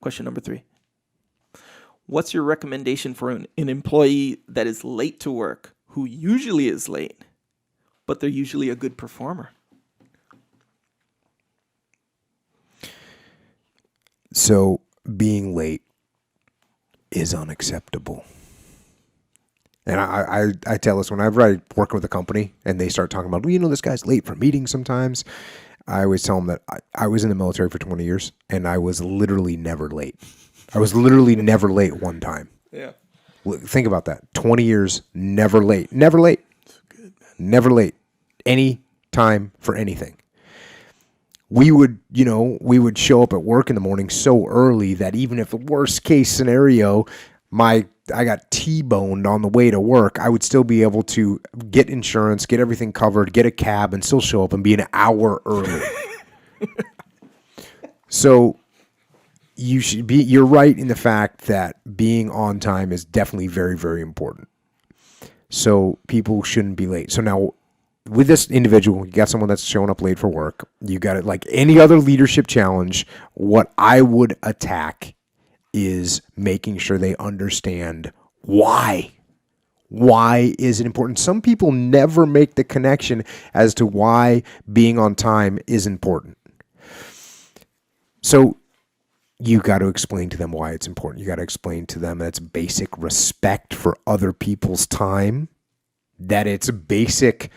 Question number 3. What's your recommendation for an employee that is late to work, who usually is late, but they're usually a good performer? So being late is unacceptable. And I tell this whenever I work with a company and they start talking about, well, this guy's late for meetings sometimes. I always tell them that I was in the military for 20 years and I was literally never late. I was literally never late one time. Yeah. Think about that. 20 years, never late. Never late. That's good, man. Never late. Any time for anything. We would show up at work in the morning so early that even if the worst case scenario, I got T-boned on the way to work, I would still be able to get insurance, get everything covered, get a cab, and still show up and be an hour early. So you're right in the fact that being on time is definitely very, very important. So people shouldn't be late. So now with this individual, you got someone that's showing up late for work. You got it like any other leadership challenge. What I would attack is making sure they understand why. Why is it important? Some people never make the connection as to why being on time is important. So you got to explain to them why it's important. You got to explain to them that it's basic respect for other people's time, that it's basic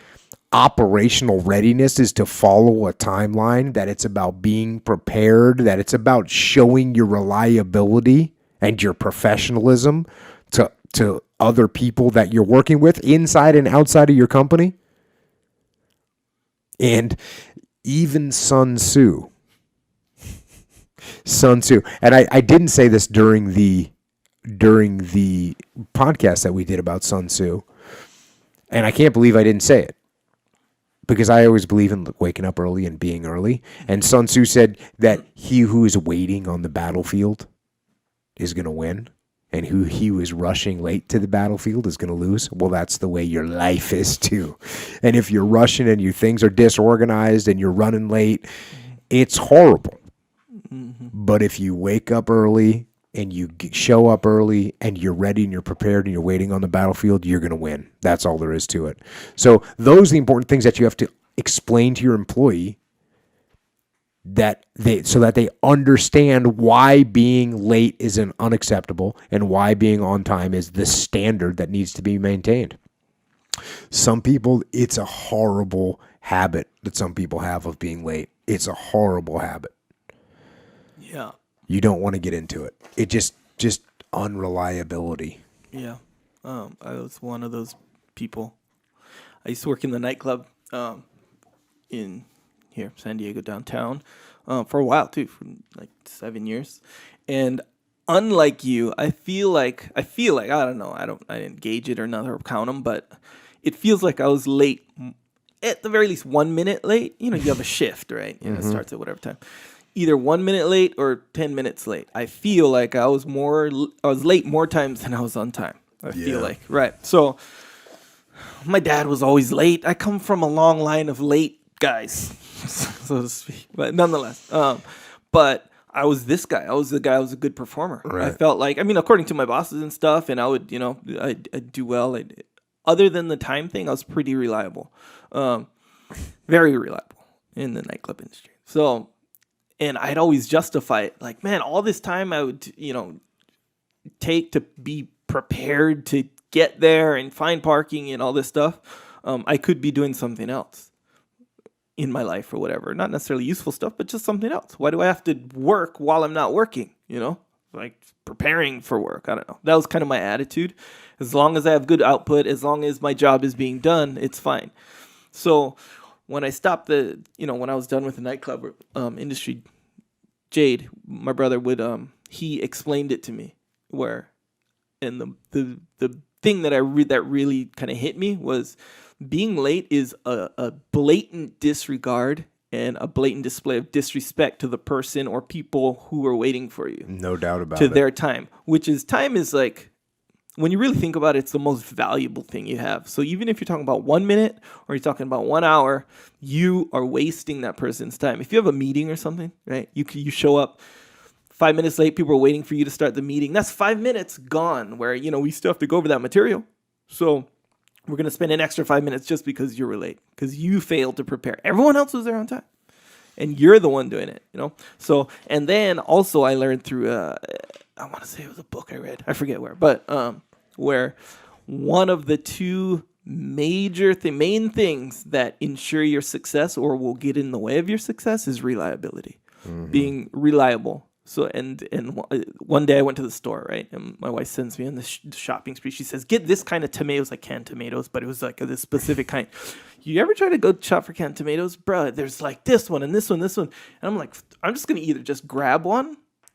operational readiness is to follow a timeline, that it's about being prepared, that it's about showing your reliability and your professionalism to other people that you're working with inside and outside of your company. And even Sun Tzu, and I didn't say this during the podcast that we did about Sun Tzu, and I can't believe I didn't say it, because I always believe in waking up early and being early. And Sun Tzu said that he who is waiting on the battlefield is going to win, and he who is rushing late to the battlefield is going to lose. Well, that's the way your life is too. And if you're rushing and your things are disorganized and you're running late, it's horrible. Mm-hmm. But if you wake up early and you show up early and you're ready and you're prepared and you're waiting on the battlefield, you're going to win. That's all there is to it. So those are the important things that you have to explain to your employee, so that they understand why being late is unacceptable and why being on time is the standard that needs to be maintained. Some people, it's a horrible habit that some people have of being late. It's a horrible habit. Yeah. You don't want to get into it. It just unreliability. Yeah. I was one of those people. I used to work in the nightclub in here, San Diego downtown, for a while too, for like 7 years. And unlike you, I feel like I don't know, I didn't gauge it or not or count them, but it feels like I was late, at the very least 1 minute late. You have a shift, right? It starts at whatever time. Either 1 minute late or 10 minutes late. I feel like I was late more times than I was on time. I feel like, right. So my dad was always late. I come from a long line of late guys, so to speak. But nonetheless, but I was this guy. I was the guy. I was a good performer. Right. I felt like, according to my bosses and stuff, and I would, I'd do well. Other than the time thing, I was pretty reliable, very reliable in the nightclub industry. So. And I'd always justify it like, man, all this time I would, take to be prepared to get there and find parking and all this stuff. I could be doing something else in my life or whatever. Not necessarily useful stuff, but just something else. Why do I have to work while I'm not working? Like preparing for work. I don't know. That was kind of my attitude. As long as I have good output, as long as my job is being done, it's fine. So when I stopped when I was done with the nightclub industry, Jade, my brother, he explained it to me and the thing that that really kind of hit me was being late is a blatant disregard and a blatant display of disrespect to the person or people who are waiting for you. No doubt about it. To their time, time is like, when you really think about it, it's the most valuable thing you have. So even if you're talking about 1 minute or you're talking about 1 hour, you are wasting that person's time. If you have a meeting or something, right? You show up 5 minutes late, people are waiting for you to start the meeting. That's 5 minutes gone where, we still have to go over that material. So we're going to spend an extra 5 minutes just because you were late, because you failed to prepare. Everyone else was there on time, and you're the one doing it, So, and then also I learned through, I want to say it was a book I read. I forget where, but where one of the two main things that ensure your success or will get in the way of your success is reliability. Being reliable. So and one day I went to the store, right, and my wife sends me on this shopping spree. She says, "Get this kind of tomatoes, like canned tomatoes," but it was like this specific kind. You ever try to go shop for canned tomatoes, bro? There's like this one and this one, and I'm like, I'm just gonna either just grab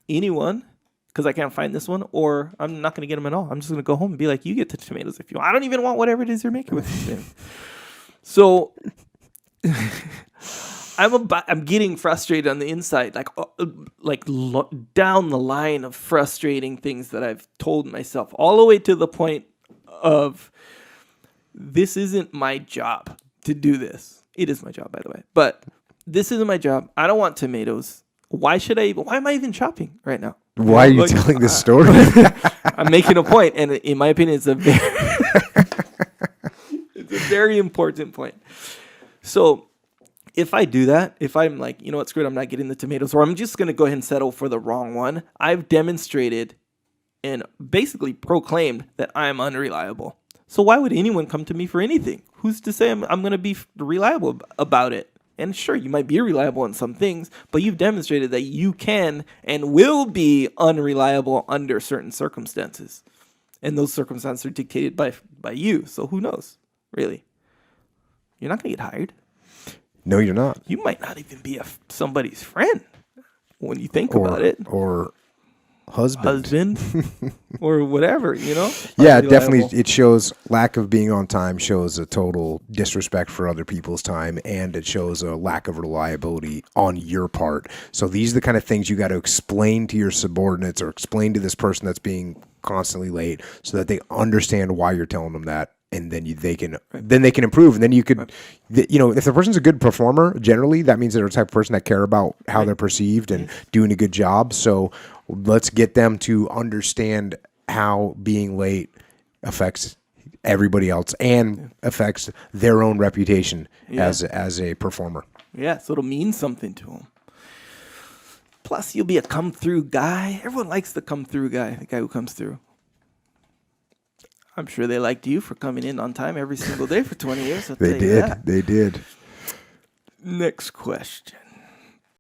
any one, because I can't find this one, or I'm not gonna get them at all. I'm just gonna go home and be like, "You get the tomatoes if you want. I don't even want whatever it is you're making with these things." So. I'm getting frustrated on the inside, down the line of frustrating things that I've told myself, all the way to the point of, this isn't my job to do this. It is my job, by the way, but this isn't my job. I don't want tomatoes. Why am I even shopping right now? Why are you telling this story? I'm making a point, and in my opinion, it's a very important point. So, if I do that, if I'm like, you know what, screw it, I'm not getting the tomatoes, or I'm just going to go ahead and settle for the wrong one, I've demonstrated and basically proclaimed that I'm unreliable. So why would anyone come to me for anything? Who's to say I'm going to be reliable about it? And sure, you might be reliable in some things, but you've demonstrated that you can and will be unreliable under certain circumstances. And those circumstances are dictated by you. So who knows, really? You're not going to get hired. No, you're not. You might not even be somebody's friend when you think about it. Or husband. Or whatever, Yeah, definitely. It shows lack of being on time, shows a total disrespect for other people's time, and it shows a lack of reliability on your part. So these are the kind of things you got to explain to your subordinates, or explain to this person that's being constantly late, so that they understand why you're telling them that. And then they can improve. And then you could, if the person's a good performer, generally that means they're the type of person that care about how they're perceived and doing a good job. So let's get them to understand how being late affects everybody else and affects their own reputation as a performer. Yeah, so it'll mean something to them. Plus, you'll be a come-through guy. Everyone likes the come-through guy, the guy who comes through. I'm sure they liked you for coming in on time every single day for 20 years. They did. Next question.